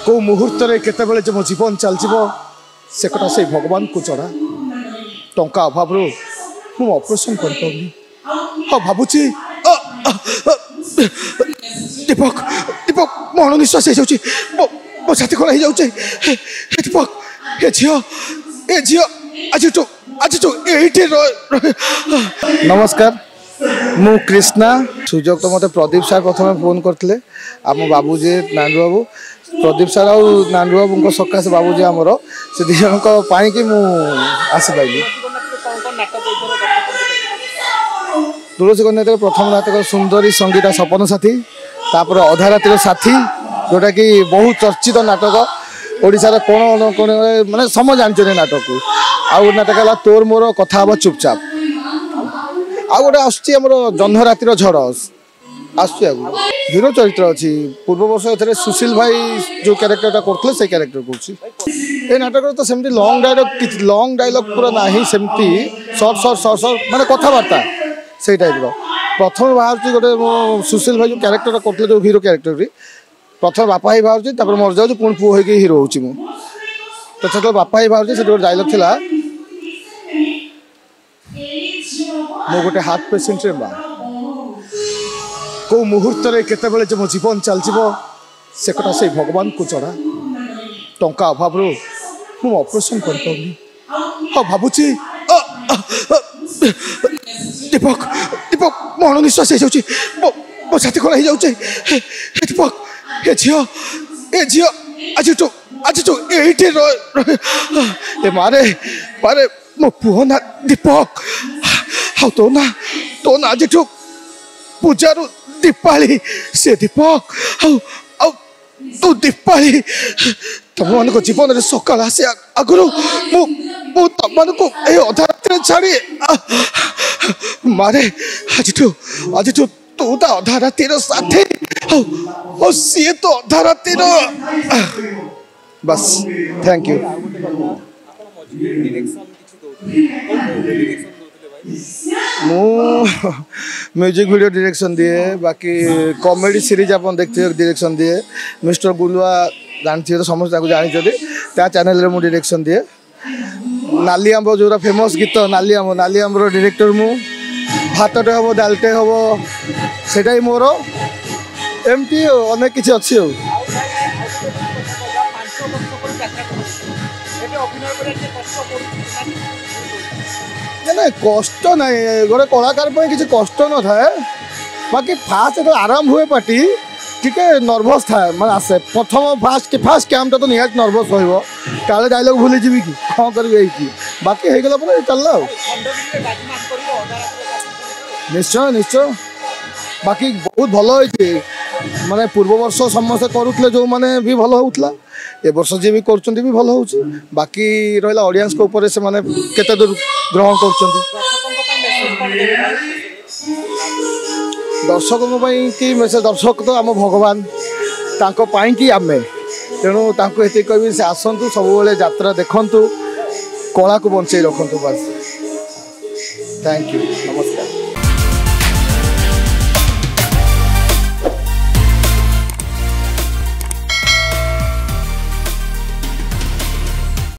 कौ मुहूर्त केतबेले मो जीवन चलजिबो से कथा से भगवान को जड़ा टंका अभाव मु ऑपरेशन कर पाउनी हाँ भावुची दीपक दीपक मो निश्वास हो जाउची मो छाती खोला हो जाउची दीपक ए झियो आज तो एठी नमस्कार मु कृष्णा सुजोग तो मते प्रदीप सर प्रथम फोन करते आम बाबूजी नानू बाबू प्रदीप सर और नानू बाबू सकाशे बाबूजी आमर से दी जन कि आसीपाली तुलसी कन्या प्रथम नाटक सुंदरी संगीता सपन साथी तापर अधा रातिर साथी जोटा कि बहुत चर्चित नाटक ओडिशार कोण कोण माने सम जानते नाटक को आउ नाटक है तोर मोर कथा हम चुपचाप आ गोटे आमर जह्न रातिर झड़ हीरो चरित्र अच्छी पूर्व वर्ष ए सुशील भाई जो क्यारेक्टर करते से क्यारेक्टर कर नाटक तो सेमती लंग डायलॉग पूरा ना सेमती सर्ट सर्ट सर्ट सर्ट माने कथबार्ता से टाइप प्रथम बाहर गोटे सुशील भाई जो क्यारेक्टर करते जो हीरो क्यारेक्टर प्रथम बापा ही बाहर मर जाऊँ पुणी पुओ हो हीरो हूँ तो से बापा ही बाहर से गोटे डायलॉग थिला मो गोटे हार्ट पेसेंट रे माँ कौ मुहूर्त केतबेले मो जीवन चलजिबो से कथा से भगवान को जड़ा टंका अभाव मु ऑपरेशन कर पाउनी हाँ भावुची दीपक दीपक मो निश्वास हो जाउची मो छाती खोला हो जाउची दीपक ए झियो आज तो एठी ए मारे मारे मो पुओ ना दीपक हाँ तो ना आज पूजारू दीपाली से दीपक तू दीपाली तुम मान जीवन में सकाल आसे आगु तुम अधा रात छाड़ी मारे आज तू तो अधा रातिर साथी सी तो अधा रातिर बस थैंक यू मु म्यूजिक वीडियो डायरेक्शन दिए बाकी कॉमेडी सीरीज आप देखते डायरेक्शन दिए मिस्टर गुलुआ जानते तो समस्त जानी चैनल रे मु डायरेक्शन दिए नाली आंब जो फेमस गीत नाली आंब डायरेक्टर मु भातटे हम डालटे हम से मोर एमती अनेक किसी अच्छी ना कष्ट ना गोटे कलाकार किसी कष्ट न थाए बाकी फास्ट जो आरंभ हुए पार्टी टिके नर्भस थाए मैं आसे प्रथम फास्ट कैम्प तो निहाती नर्भस रहा काले डायलॉग भूली जी कि कौन करी बाकी हो गला चलला निश्चय निश्चय बाकी बहुत भल होती माने पूर्व वर्ष समस्त करुले जो मैंने भी भल होता ए वर्ष जी भी कर भल हो बाकी रहा ऑडियंस को ऊपर से माने केते दूर ग्रहण कर दर्शकों कि मेसेज दर्शक तो आम भगवान कि आम तेणु ये कह से आसतु सब यात्रा देखु कला को बंचे रखु बस थैंक यू नमस्कार।